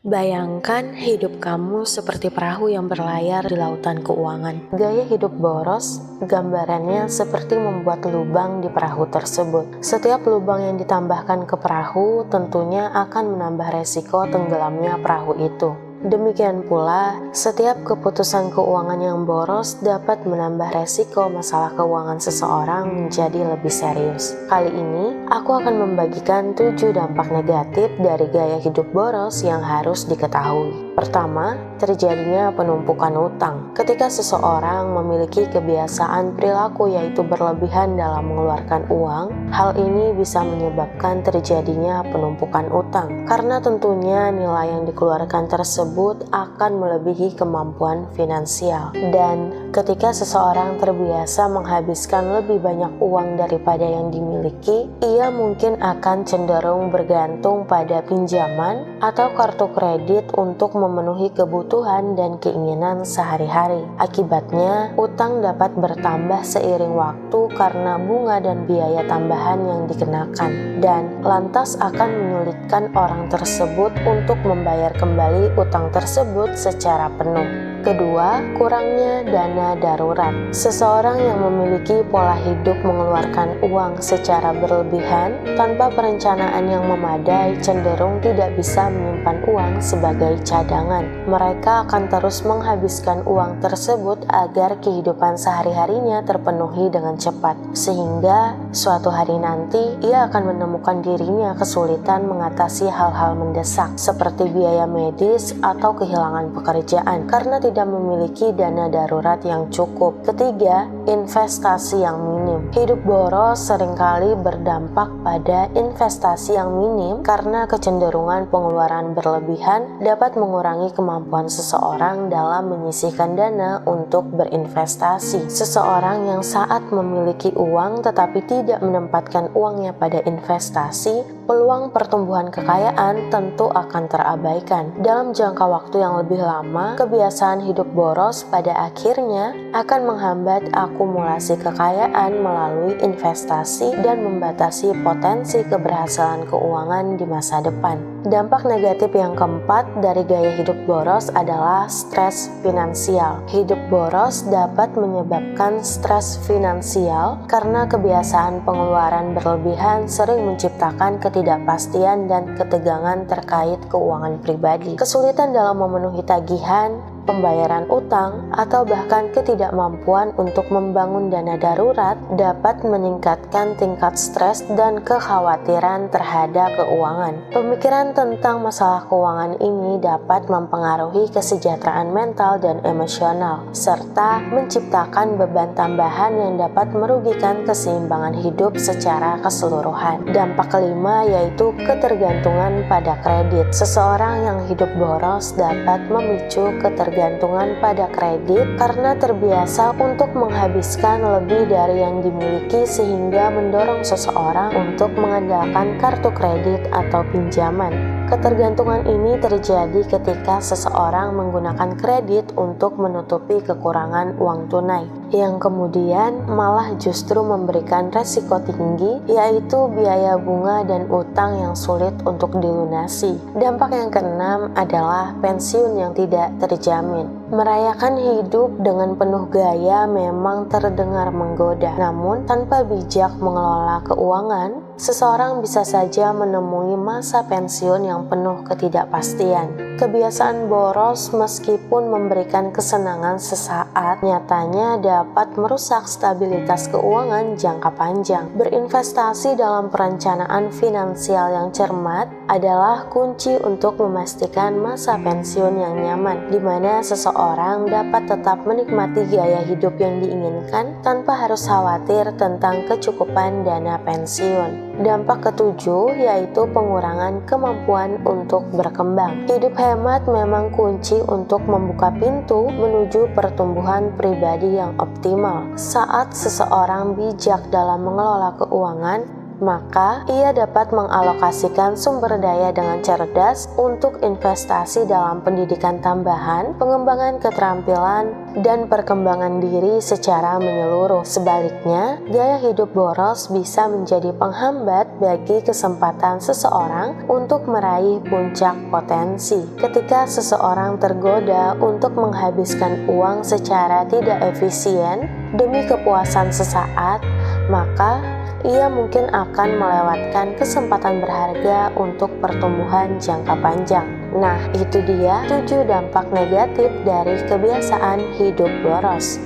Bayangkan hidup kamu seperti perahu yang berlayar di lautan keuangan. Gaya hidup boros, gambarannya seperti membuat lubang di perahu tersebut. Setiap lubang yang ditambahkan ke perahu tentunya akan menambah resiko tenggelamnya perahu itu. Demikian pula, setiap keputusan keuangan yang boros dapat menambah resiko masalah keuangan seseorang menjadi lebih serius. Kali ini, aku akan membagikan 7 dampak negatif dari gaya hidup boros yang harus diketahui. Pertama, terjadinya penumpukan utang. Ketika seseorang memiliki kebiasaan perilaku yaitu berlebihan dalam mengeluarkan uang, hal ini bisa menyebabkan terjadinya penumpukan utang. Karena tentunya nilai yang dikeluarkan tersebut akan melebihi kemampuan finansial. Dan ketika seseorang terbiasa menghabiskan lebih banyak uang daripada yang dimiliki, ia mungkin akan cenderung bergantung pada pinjaman atau kartu kredit untuk memenuhi kebutuhan dan keinginan sehari-hari. Akibatnya, utang dapat bertambah seiring waktu karena bunga dan biaya tambahan yang dikenakan, dan lantas akan menyulitkan orang tersebut untuk membayar kembali utang tersebut secara penuh. Kedua, kurangnya dana darurat. Seseorang yang memiliki pola hidup mengeluarkan uang secara berlebihan tanpa perencanaan yang memadai cenderung tidak bisa menyimpan uang sebagai cadangan. Mereka akan terus menghabiskan uang tersebut agar kehidupan sehari-harinya terpenuhi dengan cepat, sehingga suatu hari nanti ia akan menemukan dirinya kesulitan mengatasi hal-hal mendesak seperti biaya medis atau kehilangan pekerjaan karena tidak memiliki dana darurat yang cukup. Ketiga, investasi yang minim. Hidup boros seringkali berdampak pada investasi yang minim karena kecenderungan pengeluaran berlebihan dapat mengurangi kemampuan seseorang dalam menyisihkan dana untuk berinvestasi. Seseorang yang saat memiliki uang tetapi tidak menempatkan uangnya pada investasi, peluang pertumbuhan kekayaan tentu akan terabaikan. Dalam jangka waktu yang lebih lama, kebiasaan hidup boros pada akhirnya akan menghambat akumulasi kekayaan melalui investasi dan membatasi potensi keberhasilan keuangan di masa depan. Dampak negatif yang keempat dari gaya hidup boros adalah stres finansial. Hidup boros dapat menyebabkan stres finansial karena kebiasaan pengeluaran berlebihan sering menciptakan ketidakpastian dan ketegangan terkait keuangan pribadi. Kesulitan dalam memenuhi tagihan, pembayaran utang, atau bahkan ketidakmampuan untuk membangun dana darurat dapat meningkatkan tingkat stres dan kekhawatiran terhadap keuangan. Pemikiran tentang masalah keuangan ini dapat mempengaruhi kesejahteraan mental dan emosional, serta menciptakan beban tambahan yang dapat merugikan keseimbangan hidup secara keseluruhan. Dampak kelima yaitu ketergantungan pada kredit. Seseorang yang hidup boros dapat memicu ketergantungan pada kredit karena terbiasa untuk menghabiskan lebih dari yang dimiliki sehingga mendorong seseorang untuk mengandalkan kartu kredit atau pinjaman. Ketergantungan ini terjadi ketika seseorang menggunakan kredit untuk menutupi kekurangan uang tunai, yang kemudian malah justru memberikan resiko tinggi, yaitu biaya bunga dan utang yang sulit untuk dilunasi. Dampak yang keenam adalah pensiun yang tidak terjamin. Merayakan hidup dengan penuh gaya memang terdengar menggoda, namun tanpa bijak mengelola keuangan, seseorang bisa saja menemui masa pensiun yang penuh ketidakpastian. Kebiasaan boros meskipun memberikan kesenangan sesaat, nyatanya dapat merusak stabilitas keuangan jangka panjang. Berinvestasi dalam perencanaan finansial yang cermat adalah kunci untuk memastikan masa pensiun yang nyaman, di mana seseorang dapat tetap menikmati gaya hidup yang diinginkan tanpa harus khawatir tentang kecukupan dana pensiun. Dampak ketujuh yaitu pengurangan kemampuan untuk berkembang. Hidup hemat memang kunci untuk membuka pintu menuju pertumbuhan pribadi yang optimal. Saat seseorang bijak dalam mengelola keuangan, maka ia dapat mengalokasikan sumber daya dengan cerdas untuk investasi dalam pendidikan tambahan, pengembangan keterampilan, dan perkembangan diri secara menyeluruh. Sebaliknya, gaya hidup boros bisa menjadi penghambat bagi kesempatan seseorang untuk meraih puncak potensi. Ketika seseorang tergoda untuk menghabiskan uang secara tidak efisien demi kepuasan sesaat, maka ia mungkin akan melewatkan kesempatan berharga untuk pertumbuhan jangka panjang. Nah, itu dia 7 dampak negatif dari kebiasaan hidup boros.